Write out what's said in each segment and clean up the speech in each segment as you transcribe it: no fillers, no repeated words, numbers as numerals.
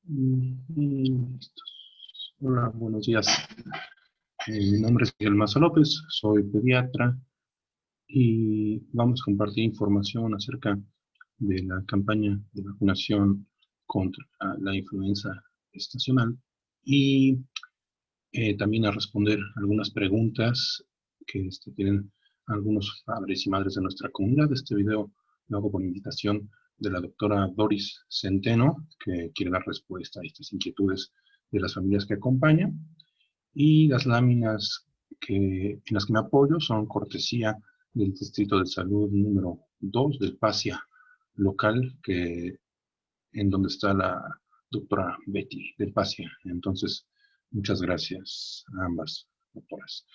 Listos. Hola, buenos días. Mi nombre es Miguel Maza López, soy pediatra y vamos a compartir información acerca de la campaña de vacunación contra la influenza estacional y también a responder algunas preguntas que tienen algunos padres y madres de nuestra comunidad. Este video lo hago por invitación de la doctora Doris Centeno, que quiere dar respuesta a estas inquietudes de las familias que acompañan. Y las láminas en las que me apoyo son cortesía del Distrito de Salud número 2 del PASIA local, en donde está la doctora Betty del PASIA. Entonces, muchas gracias a ambas doctoras.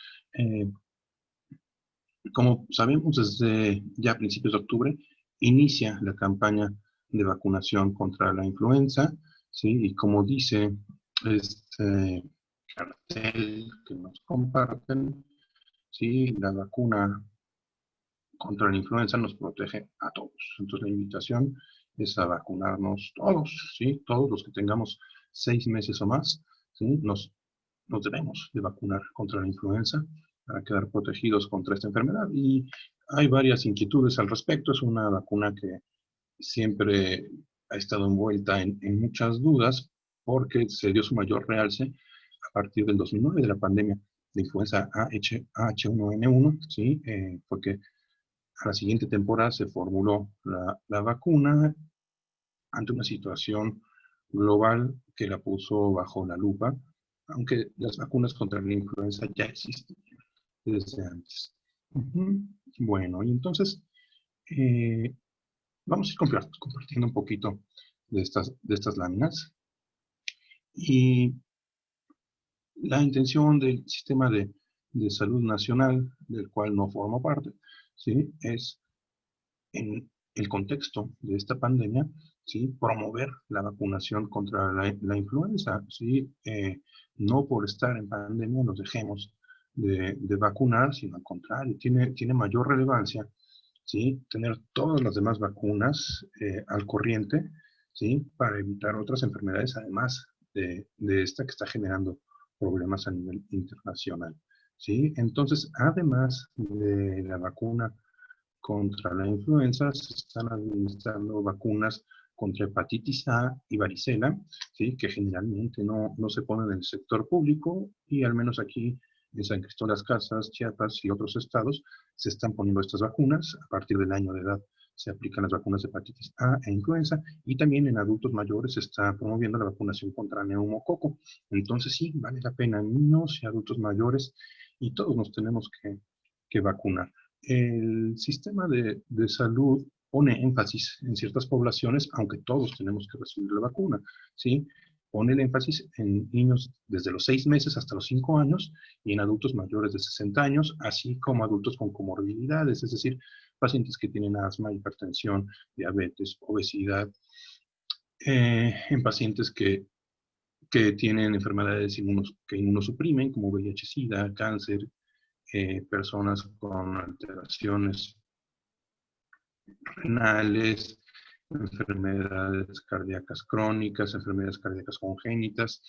Como sabemos, desde ya principios de octubre inicia la campaña de vacunación contra la influenza, ¿sí? Y como dice este cartel que nos comparten, ¿sí? La vacuna contra la influenza nos protege a todos. Entonces la invitación es a vacunarnos todos, ¿sí? Todos los que tengamos 6 meses o más, ¿sí? Nos debemos de vacunar contra la influenza para quedar protegidos contra esta enfermedad. Y hay varias inquietudes al respecto. Es una vacuna que siempre ha estado envuelta en muchas dudas porque se dio su mayor realce a partir del 2009 de la pandemia de influenza H1N1, ¿sí? Fue que a la siguiente temporada se formuló la vacuna ante una situación global que la puso bajo la lupa, aunque las vacunas contra la influenza ya existían desde antes. Bueno, y entonces vamos a ir compartiendo un poquito de estas láminas. Y la intención del sistema de salud nacional, del cual no formo parte, ¿sí? Es en el contexto de esta pandemia, ¿sí? Promover la vacunación contra la influenza, ¿sí? No por estar en pandemia nos dejemos de vacunar, sino al contrario, tiene mayor relevancia, ¿sí? Tener todas las demás vacunas al corriente, ¿sí? Para evitar otras enfermedades, además de esta que está generando problemas a nivel internacional, ¿sí? Entonces, además de la vacuna contra la influenza, se están administrando vacunas contra hepatitis A y varicela, ¿sí? Que generalmente no se ponen en el sector público, y al menos aquí en San Cristóbal de las Casas, Chiapas y otros estados se están poniendo estas vacunas. A partir del año de edad se aplican las vacunas de hepatitis A e influenza, y también en adultos mayores se está promoviendo la vacunación contra neumococo. Entonces sí, vale la pena, niños y adultos mayores, y todos nos tenemos que vacunar. El sistema de salud pone énfasis en ciertas poblaciones, aunque todos tenemos que recibir la vacuna, ¿sí? Pone el énfasis en niños desde los 6 meses hasta los 5 años y en adultos mayores de 60 años, así como adultos con comorbilidades, es decir, pacientes que tienen asma, hipertensión, diabetes, obesidad, en pacientes que tienen enfermedades que inmunosuprimen, como VIH-Sida, cáncer, personas con alteraciones renales, enfermedades cardíacas crónicas, enfermedades cardíacas congénitas,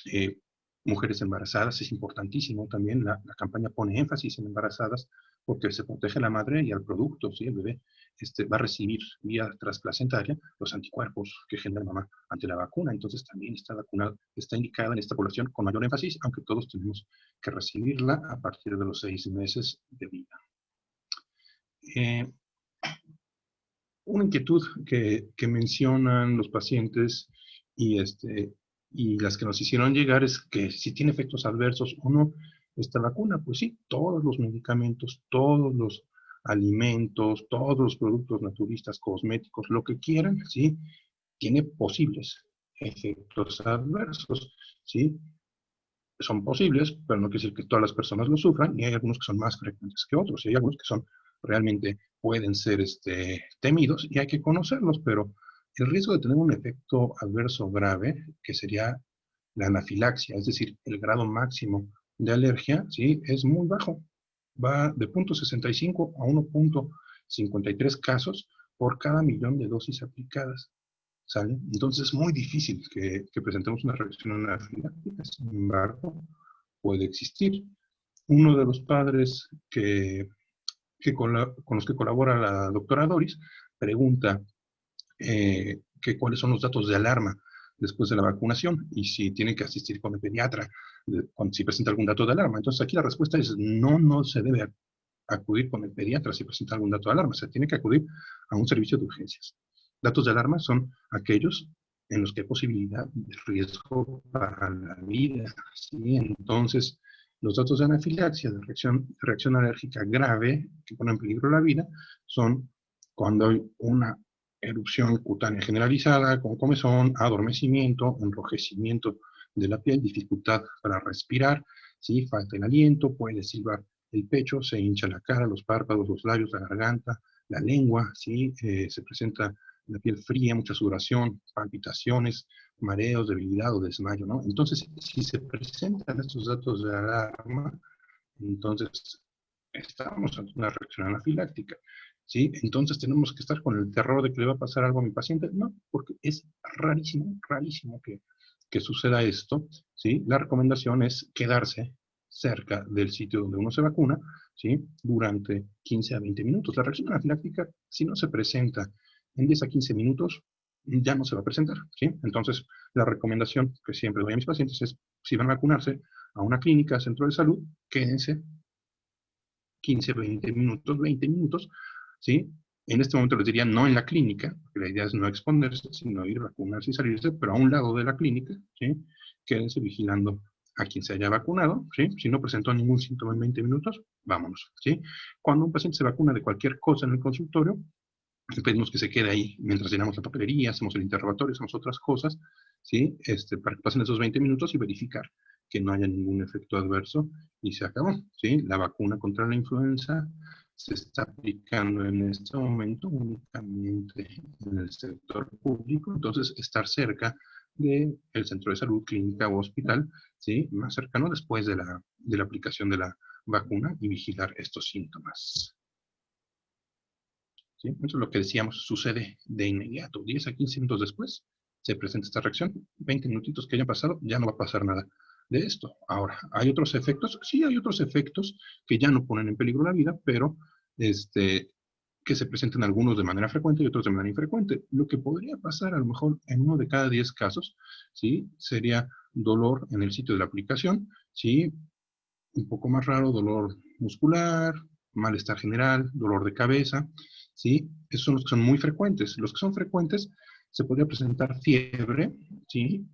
eh, mujeres embarazadas. Es importantísimo también, la campaña pone énfasis en embarazadas porque se protege a la madre y al producto, ¿sí? El bebé va a recibir vía transplacentaria los anticuerpos que genera la mamá ante la vacuna. Entonces también está indicada en esta población con mayor énfasis, aunque todos tenemos que recibirla a partir de los 6 meses de vida. Una inquietud que mencionan los pacientes y, y las que nos hicieron llegar es que si tiene efectos adversos o no esta vacuna. Pues sí, todos los medicamentos, todos los alimentos, todos los productos naturistas, cosméticos, lo que quieran, ¿sí? Tiene posibles efectos adversos, ¿sí? Son posibles, pero no quiere decir que todas las personas lo sufran, y hay algunos que son más frecuentes que otros, y hay algunos que son realmente pueden ser temidos y hay que conocerlos, pero el riesgo de tener un efecto adverso grave, que sería la anafilaxia, es decir, el grado máximo de alergia, ¿sí? Es muy bajo. Va de 0.65 a 1.53 casos por cada millón de dosis aplicadas. ¿sale? Entonces es muy difícil que presentemos una reacción anafiláctica, sin embargo, puede existir. Uno de los padres con los que colabora la doctora Doris pregunta cuáles son los datos de alarma después de la vacunación y si tiene que asistir con el pediatra si presenta algún dato de alarma. Entonces aquí la respuesta es no, no se debe acudir con el pediatra si presenta algún dato de alarma, se tiene que acudir a un servicio de urgencias. Datos de alarma son aquellos en los que hay posibilidad de riesgo para la vida, ¿sí? Entonces, los datos de anafilaxia, de reacción alérgica grave que pone en peligro la vida, son cuando hay una erupción cutánea generalizada, con comezón, adormecimiento, enrojecimiento de la piel, dificultad para respirar, ¿sí? Falta el aliento, puede silbar el pecho, se hincha la cara, los párpados, los labios, la garganta, la lengua, ¿sí? Se presenta la piel fría, mucha sudoración, palpitaciones, mareos, debilidad o desmayo, ¿no? Entonces, si se presentan estos datos de alarma, entonces estamos ante una reacción anafiláctica, ¿sí? Entonces tenemos que estar con el terror de que le va a pasar algo a mi paciente. No, porque es rarísimo, rarísimo que suceda esto, ¿sí? La recomendación es quedarse cerca del sitio donde uno se vacuna, ¿sí? Durante 15 a 20 minutos. La reacción anafiláctica, si no se presenta en 10 a 15 minutos, ya no se va a presentar, ¿sí? Entonces, la recomendación que siempre doy a mis pacientes es, si van a vacunarse a una clínica, centro de salud, quédense 15, 20 minutos, ¿sí? En este momento les diría no en la clínica, porque la idea es no exponerse, sino ir a vacunarse y salirse, pero a un lado de la clínica, ¿sí? Quédense vigilando a quien se haya vacunado, ¿sí? Si no presentó ningún síntoma en 20 minutos, vámonos, ¿sí? Cuando un paciente se vacuna de cualquier cosa en el consultorio, pedimos que se quede ahí mientras llenamos la papelería, hacemos el interrogatorio, hacemos otras cosas, ¿sí? Para que pasen esos 20 minutos y verificar que no haya ningún efecto adverso y se acabó, ¿sí? La vacuna contra la influenza se está aplicando en este momento únicamente en el sector público, entonces estar cerca del centro de salud, clínica o hospital, ¿sí? Más cercano después de la aplicación de la vacuna y vigilar estos síntomas. ¿Sí? Entonces lo que decíamos sucede de inmediato, 10 a 15 minutos después se presenta esta reacción, 20 minutitos que hayan pasado, ya no va a pasar nada de esto. Ahora, ¿hay otros efectos? Sí, hay otros efectos que ya no ponen en peligro la vida, pero que se presentan algunos de manera frecuente y otros de manera infrecuente. Lo que podría pasar a lo mejor en uno de cada 10 casos, ¿sí? Sería dolor en el sitio de la aplicación, ¿sí? Un poco más raro, dolor muscular, malestar general, dolor de cabeza, ¿sí? Esos son los que son muy frecuentes. Los que son frecuentes se podría presentar fiebre, ¿sí?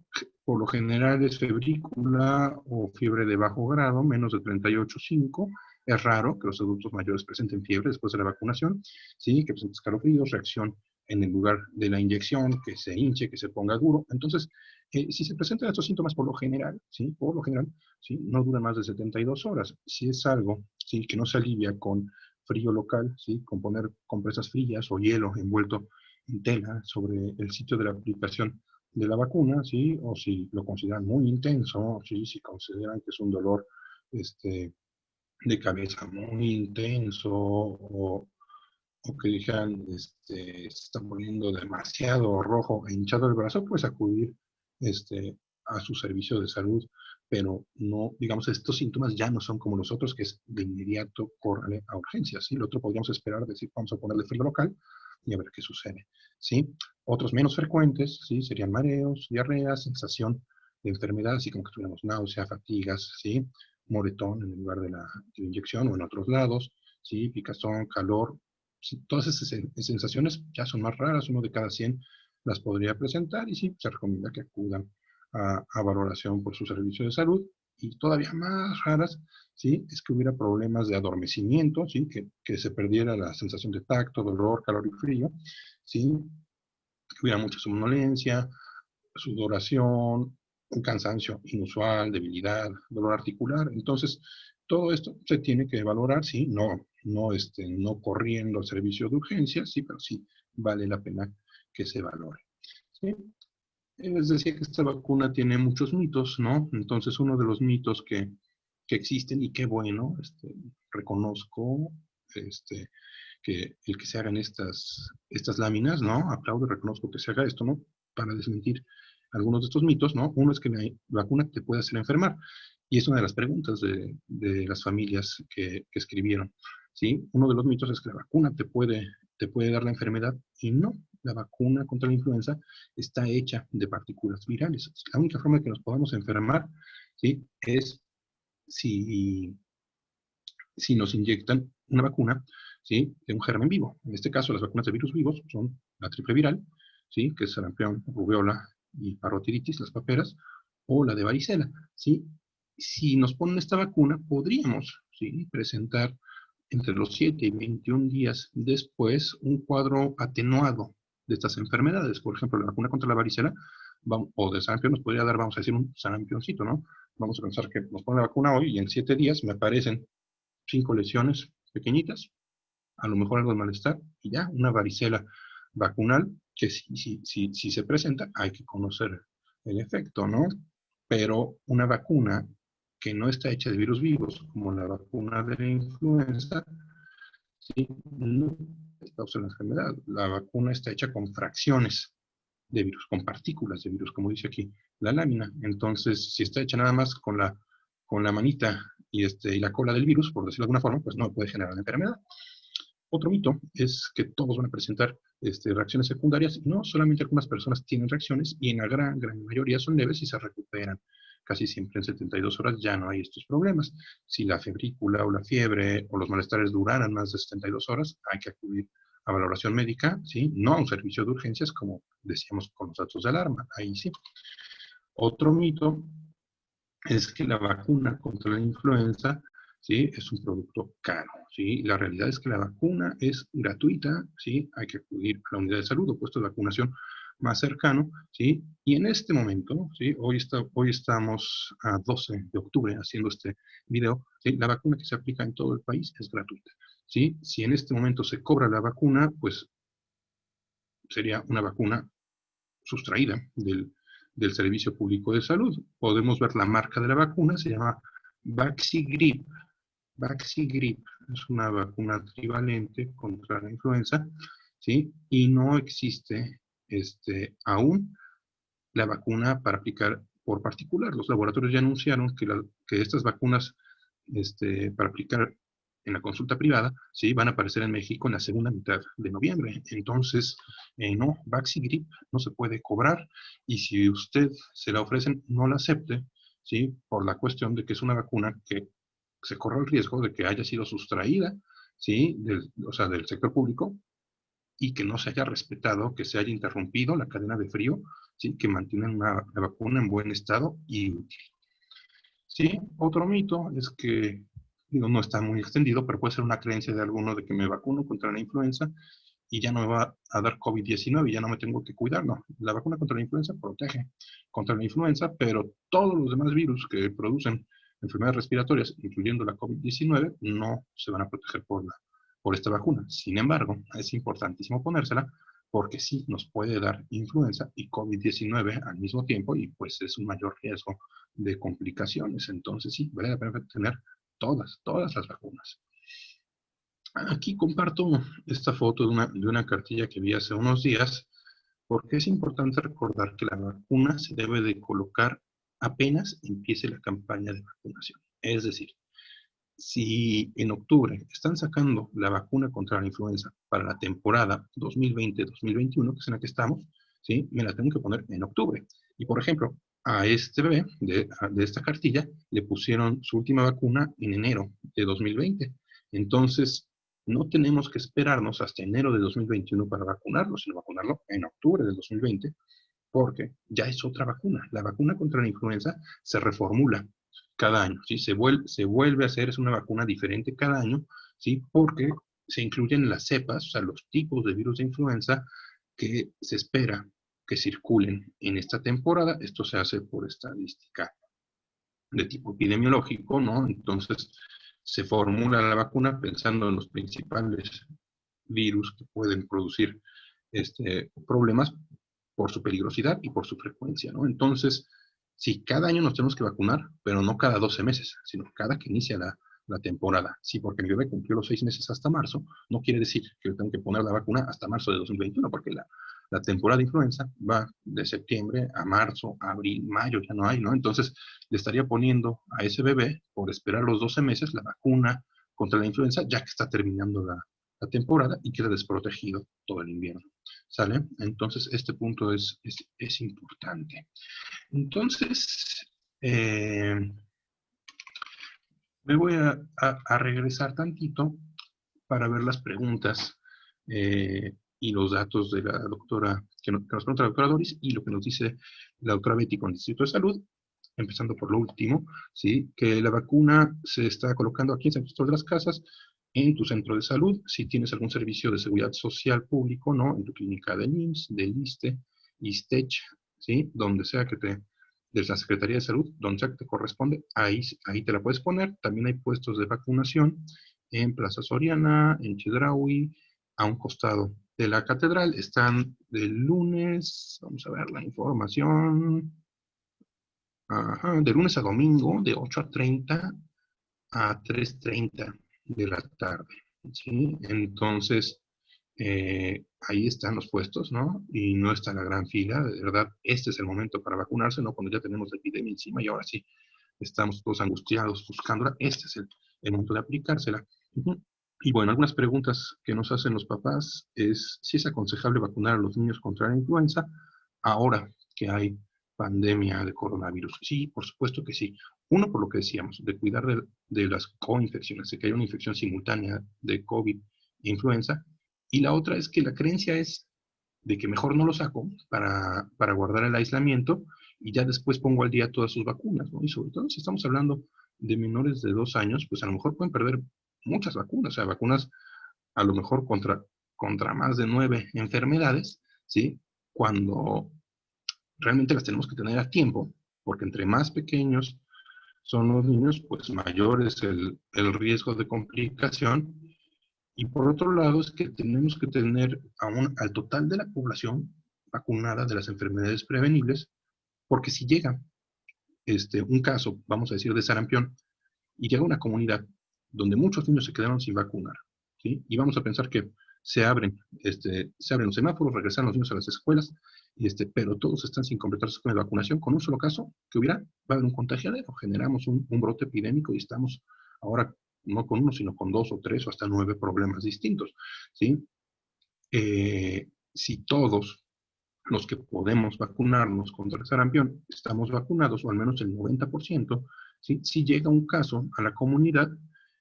Por lo general es febrícula o fiebre de bajo grado, menos de 38,5. Es raro que los adultos mayores presenten fiebre después de la vacunación, ¿sí? Que presenten escalofríos, reacción en el lugar de la inyección, que se hinche, que se ponga duro. Entonces, si se presentan estos síntomas por lo general, ¿sí? Por lo general, ¿sí? No dura más de 72 horas. Si es algo, ¿sí? Que no se alivia con frío local, ¿sí? Con poner compresas frías o hielo envuelto en tela sobre el sitio de la aplicación de la vacuna, ¿sí? O si lo consideran muy intenso, ¿sí? Si consideran que es un dolor de cabeza muy intenso o que dijeran se está poniendo demasiado rojo e hinchado el brazo, pues acudir a su servicio de salud, pero no, digamos, estos síntomas ya no son como los otros, que es de inmediato córrele a urgencias, ¿sí? Lo otro podríamos esperar, decir, vamos a ponerle frío local y a ver qué sucede, ¿sí? Otros menos frecuentes, ¿sí? Serían mareos, diarrea, sensación de enfermedad, así como que tuviéramos náusea, fatigas, ¿sí? Moretón en el lugar de la inyección o en otros lados, ¿sí? Picazón, calor, sí, todas esas sensaciones ya son más raras, uno de cada 100 las podría presentar y sí, se recomienda que acudan a valoración por su servicio de salud. Y todavía más raras, ¿sí? Es que hubiera problemas de adormecimiento, ¿sí? Que se perdiera la sensación de tacto, dolor, calor y frío, ¿sí? Que hubiera mucha somnolencia, sudoración, un cansancio inusual, debilidad, dolor articular. Entonces, todo esto se tiene que valorar, sí, no corriendo al servicio de urgencias, sí, pero sí vale la pena que se valore. ¿Sí? Les decía que esta vacuna tiene muchos mitos, ¿no? Entonces, uno de los mitos que existen, y qué bueno, reconozco que el que se hagan estas láminas, ¿no? Aplaudo y reconozco que se haga esto, ¿no? para desmentir algunos de estos mitos, ¿no? Uno es que la vacuna te puede hacer enfermar, y es una de las preguntas de las familias que escribieron, ¿sí? Uno de los mitos es que la vacuna te puede dar la enfermedad, y no, la vacuna contra la influenza está hecha de partículas virales. La única forma de que nos podamos enfermar, ¿sí? Es si, si nos inyectan una vacuna, ¿sí? De un germen vivo. En este caso, las vacunas de virus vivos son la triple viral, ¿sí? Que es sarampión, rubiola y parotiritis, las paperas, o la de varicela, ¿sí? Si nos ponen esta vacuna, podríamos, ¿sí? Presentar entre los 7 y 21 días después un cuadro atenuado de estas enfermedades. Por ejemplo, la vacuna contra la varicela o de sarampión nos podría dar, vamos a decir, un sarampioncito, ¿no? Vamos a pensar que nos ponen la vacuna hoy y en 7 días me aparecen 5 lesiones pequeñitas, a lo mejor algo de malestar, y ya, una varicela vacunal, que si se presenta, hay que conocer el efecto, ¿no? Pero una vacuna que no está hecha de virus vivos, como la vacuna de la influenza, ¿sí? No causa la enfermedad. La vacuna está hecha con fracciones de virus, con partículas de virus, como dice aquí la lámina. Entonces, si está hecha nada más con la manita y la cola del virus, por decirlo de alguna forma, pues no puede generar la enfermedad. Otro mito es que todos van a presentar reacciones secundarias. No, solamente algunas personas tienen reacciones y en la gran mayoría son leves y se recuperan. Casi siempre en 72 horas ya no hay estos problemas. Si la febrícula o la fiebre o los malestares duraran más de 72 horas, hay que acudir a valoración médica, ¿sí? No a un servicio de urgencias, como decíamos con los datos de alarma, ahí sí. Otro mito es que la vacuna contra la influenza, ¿sí? Es un producto caro, ¿sí? La realidad es que la vacuna es gratuita, ¿sí? Hay que acudir a la unidad de salud o puesto de vacunación más cercano, ¿sí? Y en este momento, ¿sí? Hoy estamos a 12 de octubre haciendo este video, ¿sí? La vacuna que se aplica en todo el país es gratuita, ¿sí? Si en este momento se cobra la vacuna, pues sería una vacuna sustraída del Servicio Público de Salud. Podemos ver la marca de la vacuna, se llama Vaxigrip. Vaxigrip es una vacuna trivalente contra la influenza, ¿sí? Y no existe aún la vacuna para aplicar por particular. Los laboratorios ya anunciaron que estas vacunas para aplicar en la consulta privada, ¿sí? Van a aparecer en México en la segunda mitad de noviembre. Entonces, no, Vaxigrip no se puede cobrar y si usted se la ofrecen, no la acepte, ¿sí? Por la cuestión de que es una vacuna que se corre el riesgo de que haya sido sustraída, ¿sí? Del sector público y que no se haya respetado, que se haya interrumpido la cadena de frío, ¿sí? Que mantienen la vacuna en buen estado y útil. Sí, otro mito es que digo, no está muy extendido, pero puede ser una creencia de alguno de que me vacuno contra la influenza y ya no me va a dar COVID-19 y ya no me tengo que cuidar. No, la vacuna contra la influenza protege contra la influenza, pero todos los demás virus que producen enfermedades respiratorias, incluyendo la COVID-19, no se van a proteger por esta vacuna. Sin embargo, es importantísimo ponérsela porque sí nos puede dar influenza y COVID-19 al mismo tiempo y pues es un mayor riesgo de complicaciones. Entonces sí, vale la pena tener todas las vacunas. Aquí comparto esta foto de una cartilla que vi hace unos días, porque es importante recordar que la vacuna se debe de colocar apenas empiece la campaña de vacunación. Es decir, si en octubre están sacando la vacuna contra la influenza para la temporada 2020-2021, que es en la que estamos, ¿sí? Me la tengo que poner en octubre. Y por ejemplo, a este bebé de esta cartilla le pusieron su última vacuna en enero de 2020. Entonces, no tenemos que esperarnos hasta enero de 2021 para vacunarlo, sino vacunarlo en octubre de 2020, porque ya es otra vacuna. La vacuna contra la influenza se reformula cada año, ¿sí? Se vuelve a hacer, es una vacuna diferente cada año, ¿sí? Porque se incluyen las cepas, o sea, los tipos de virus de influenza que se espera que circulen en esta temporada. Esto se hace por estadística de tipo epidemiológico, ¿no? Entonces, se formula la vacuna pensando en los principales virus que pueden producir problemas por su peligrosidad y por su frecuencia, ¿no? Entonces, sí, cada año nos tenemos que vacunar, pero no cada 12 meses, sino cada que inicia la temporada. Sí, porque mi bebé cumplió los 6 meses hasta marzo, no quiere decir que yo tengo que poner la vacuna hasta marzo de 2021, porque la La temporada de influenza va de septiembre a marzo, abril, mayo, ya no hay, ¿no? Entonces, le estaría poniendo a ese bebé, por esperar los 12 meses, la vacuna contra la influenza, ya que está terminando la temporada y queda desprotegido todo el invierno. ¿Sale? Entonces, este punto es importante. Entonces, me voy a regresar tantito para ver las preguntas y los datos de la doctora, que nos pregunta la doctora Doris, y lo que nos dice la doctora Betty con el Instituto de Salud, empezando por lo último, ¿sí? Que la vacuna se está colocando aquí en San Cristóbal de las Casas, en tu centro de salud, si tienes algún servicio de seguridad social público, ¿no? En tu clínica del IMSS, del ISSSTE, ISTECH, ¿sí? Donde sea que te, de la Secretaría de Salud, donde sea que te corresponde, ahí te la puedes poner. También hay puestos de vacunación en Plaza Soriana, en Chedraui, a un costado de la catedral. Están del lunes, vamos a ver la información, ajá, de lunes a domingo, de 8:30 a 3:30 de la tarde, ¿sí? Entonces, ahí están los puestos, ¿no? Y no está la gran fila, de verdad, este es el momento para vacunarse, ¿no? Cuando ya tenemos la epidemia encima y ahora sí, estamos todos angustiados buscándola, este es el momento de aplicársela. Ujú. Y bueno, algunas preguntas que nos hacen los papás es si es aconsejable vacunar a los niños contra la influenza ahora que hay pandemia de coronavirus. Sí, por supuesto que sí. Uno, por lo que decíamos, de cuidar de las coinfecciones, de que haya una infección simultánea de COVID e influenza. Y la otra es que la creencia es de que mejor no lo saco para guardar el aislamiento y ya después pongo al día todas sus vacunas, ¿no? Y sobre todo si estamos hablando de menores de 2 años, pues a lo mejor pueden perder muchas vacunas, o sea, vacunas a lo mejor contra más de 9 enfermedades, ¿sí? Cuando realmente las tenemos que tener a tiempo, porque entre más pequeños son los niños, pues mayor es el riesgo de complicación. Y por otro lado es que tenemos que tener al total de la población vacunada de las enfermedades prevenibles, porque si llega un caso, vamos a decir, de sarampión, y llega una comunidad donde muchos niños se quedaron sin vacunar, ¿sí? Y vamos a pensar que se abren los semáforos, regresan los niños a las escuelas, pero todos están sin completar su esquema de vacunación. Con un solo caso que hubiera, va a haber un contagiadero, generamos un brote epidémico y estamos ahora no con uno, sino con 2 o 3 o hasta 9 problemas distintos, ¿sí? Si todos los que podemos vacunarnos contra el sarampión estamos vacunados, o al menos el 90%, ¿sí? Si llega un caso a la comunidad,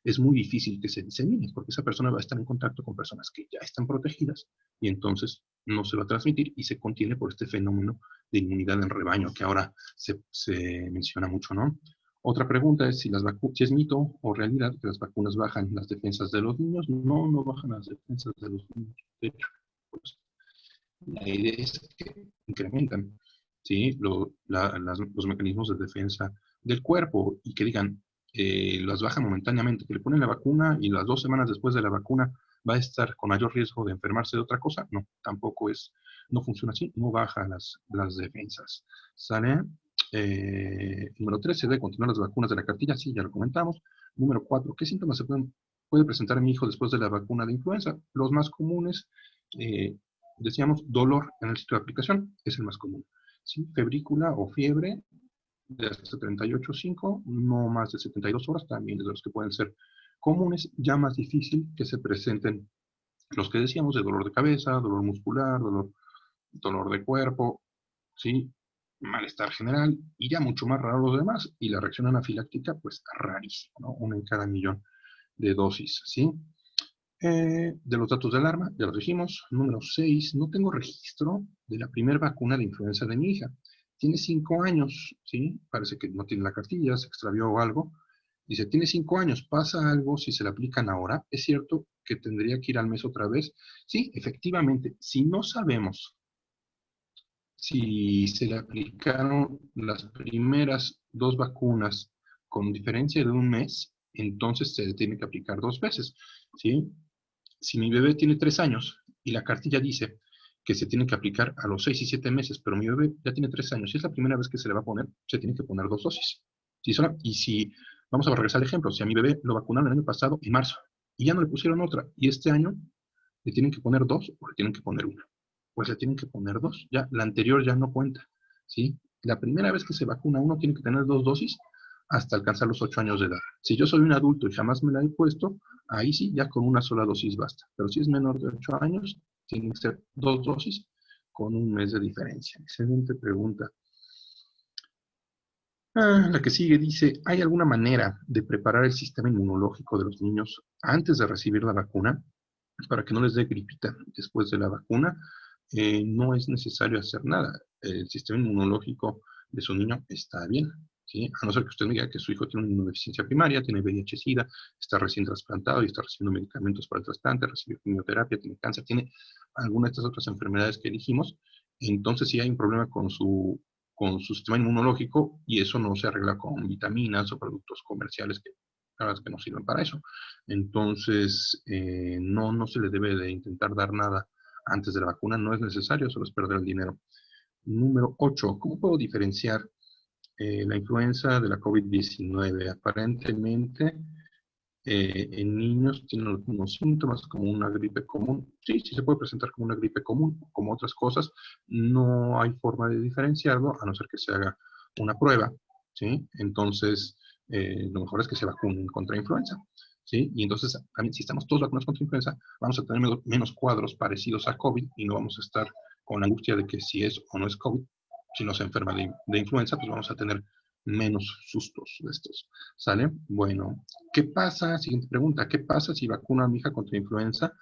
es muy difícil que se disemine, porque esa persona va a estar en contacto con personas que ya están protegidas y entonces no se va a transmitir y se contiene por este fenómeno de inmunidad en rebaño que ahora se menciona mucho, ¿no? Otra pregunta es si si es mito o realidad que las vacunas bajan las defensas de los niños. No, no bajan las defensas de los niños. De hecho, pues, la idea es que incrementan, ¿sí? Los mecanismos de defensa del cuerpo y que digan, las bajan momentáneamente, que le ponen la vacuna y las 2 semanas después de la vacuna va a estar con mayor riesgo de enfermarse de otra cosa. No, tampoco no funciona así, no baja las defensas. ¿Sale? Número 3, ¿se debe continuar las vacunas de la cartilla? Sí, ya lo comentamos. Número 4, ¿qué síntomas puede presentar mi hijo después de la vacuna de influenza? Los más comunes, decíamos, dolor en el sitio de aplicación, es el más común. ¿Sí? Febrícula o fiebre de hasta 38,5, no más de 72 horas, también es de los que pueden ser comunes, ya más difícil que se presenten los que decíamos de dolor de cabeza, dolor muscular, dolor de cuerpo, ¿sí? Malestar general, y ya mucho más raro los demás, y la reacción anafiláctica, pues rarísima, ¿no? Una en cada millón de dosis, ¿sí? De los datos de alarma, ya lo dijimos. Número 6, no tengo registro de la primera vacuna de influenza de mi hija. Tiene 5 años, ¿sí? Parece que no tiene la cartilla, se extravió o algo. Dice, tiene 5 años, ¿pasa algo si se la aplican ahora? ¿Es cierto que tendría que ir al mes otra vez? Sí, efectivamente, si no sabemos si se le aplicaron las primeras 2 vacunas con diferencia de un mes, entonces se le tiene que aplicar 2 veces, ¿sí? Si mi bebé tiene 3 años y la cartilla dice que se tiene que aplicar a los 6 y 7 meses, pero mi bebé ya tiene 3 años y es la primera vez que se le va a poner, se tiene que poner 2 dosis. Y si, vamos a regresar al ejemplo, si a mi bebé lo vacunaron el año pasado, en marzo, y ya no le pusieron otra, y este año le tienen que poner 2 o le tienen que poner una. pues le tienen que poner 2. Ya, la anterior ya no cuenta, ¿sí? La primera vez que se vacuna uno tiene que tener 2 dosis hasta alcanzar los 8 años de edad. Si yo soy un adulto y jamás me la he puesto, ahí sí, ya con una sola dosis basta. Pero si es menor de 8 años, tienen que ser 2 dosis con un mes de diferencia. Excelente pregunta. La que sigue dice, ¿hay alguna manera de preparar el sistema inmunológico de los niños antes de recibir la vacuna para que no les dé gripita después de la vacuna? No es necesario hacer nada. El sistema inmunológico de su niño está bien, ¿sí? A no ser que usted me diga que su hijo tiene una inmunodeficiencia primaria, tiene VIH-Sida, está recién trasplantado y está recibiendo medicamentos para el trasplante, recibe quimioterapia, tiene cáncer, tiene alguna de estas otras enfermedades que dijimos. Entonces sí hay un problema con su sistema inmunológico y eso no se arregla con vitaminas o productos comerciales que, la verdad es que no sirven para eso. Entonces, no se le debe de intentar dar nada antes de la vacuna, no es necesario, solo es perder el dinero. Número 8, ¿cómo puedo diferenciar la influenza de la COVID-19? Aparentemente, en niños tienen algunos síntomas como una gripe común. Sí, sí se puede presentar como una gripe común, como otras cosas. No hay forma de diferenciarlo a no ser que se haga una prueba, ¿sí? Entonces, lo mejor es que se vacunen contra influenza, ¿sí? Y entonces, también, si estamos todos vacunados contra influenza, vamos a tener menos cuadros parecidos a COVID y no vamos a estar con la angustia de que si es o no es COVID. Si no se enferma de influenza, pues vamos a tener menos sustos de estos. ¿Sale? Bueno, ¿qué pasa? Siguiente pregunta. ¿Qué pasa si vacuno a mi hija contra influenza,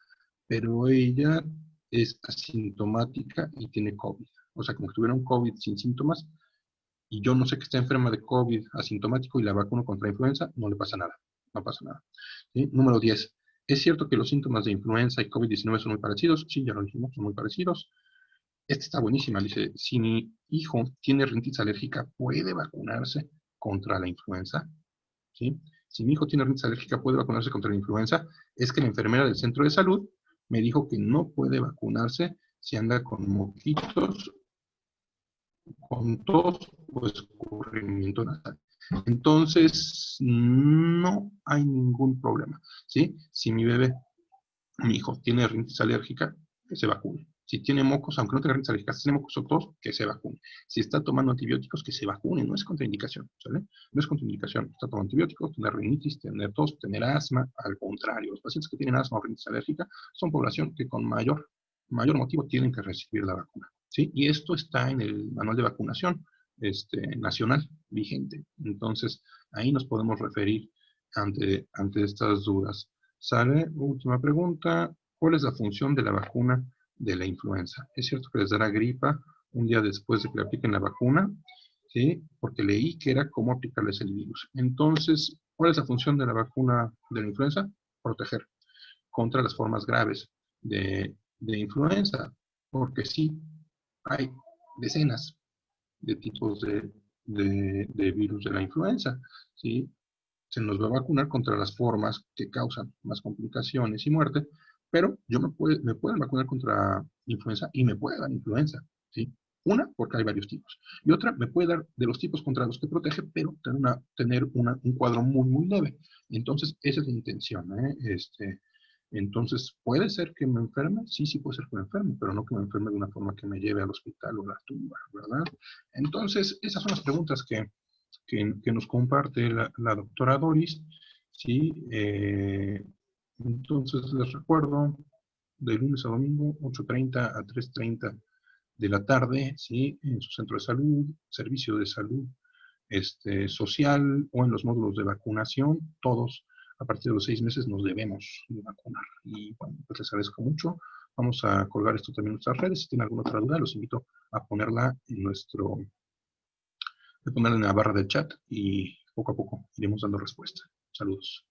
pero ella es asintomática y tiene COVID? O sea, como que tuviera un COVID sin síntomas y yo no sé que está enferma de COVID asintomático y la vacuno contra influenza, no le pasa nada. No pasa nada. ¿Sí? Número 10. ¿Es cierto que los síntomas de influenza y COVID-19 son muy parecidos? Sí, ya lo dijimos, son muy parecidos. Esta está buenísima. Dice, si mi hijo tiene rinitis alérgica, ¿puede vacunarse contra la influenza? ¿Sí? Si mi hijo tiene rinitis alérgica, ¿puede vacunarse contra la influenza? Es que la enfermera del centro de salud me dijo que no puede vacunarse si anda con moquitos, con tos o escurrimiento nasal. Entonces, no hay ningún problema, ¿sí? Si mi hijo tiene rinitis alérgica, que se vacune. Si tiene mocos, aunque no tenga rinitis alérgica, si tiene mocos o tos, que se vacune. Si está tomando antibióticos, que se vacune. No es contraindicación, ¿sale? No es contraindicación. Está tomando antibióticos, tener rinitis, tener tos, tener asma. Al contrario, los pacientes que tienen asma o rinitis alérgica son población que con mayor motivo tienen que recibir la vacuna, ¿sí? Y esto está en el manual de vacunación nacional vigente. Entonces, ahí nos podemos referir ante estas dudas. ¿Sale? Última pregunta. ¿Cuál es la función de la vacuna de la influenza? ¿Es cierto que les dará gripa un día después de que le apliquen la vacuna? ¿Sí? Porque leí que era cómo aplicarles el virus. Entonces, ¿cuál es la función de la vacuna de la influenza? Proteger contra las formas graves de influenza. Porque sí, hay decenas de tipos de virus de la influenza. ¿Sí? Se nos va a vacunar contra las formas que causan más complicaciones y muerte, pero me pueden vacunar contra influenza y me puede dar influenza, ¿sí? Una, porque hay varios tipos. Y otra, me puede dar de los tipos contra los que protege, pero tener un cuadro muy, muy leve. Entonces, esa es la intención, ¿eh? Entonces, ¿puede ser que me enferme? Sí, sí puede ser que me enferme, pero no que me enferme de una forma que me lleve al hospital o a la tumba, ¿verdad? Entonces, esas son las preguntas que nos comparte la doctora Doris, ¿sí? Entonces les recuerdo, de lunes a domingo, 8:30 a 3:30 de la tarde, ¿sí? En su centro de salud, servicio de salud social o en los módulos de vacunación, todos a partir de los 6 meses nos debemos de vacunar. Y bueno, pues les agradezco mucho. Vamos a colgar esto también en nuestras redes. Si tienen alguna otra duda, los invito a ponerla en la barra del chat y poco a poco iremos dando respuesta. Saludos.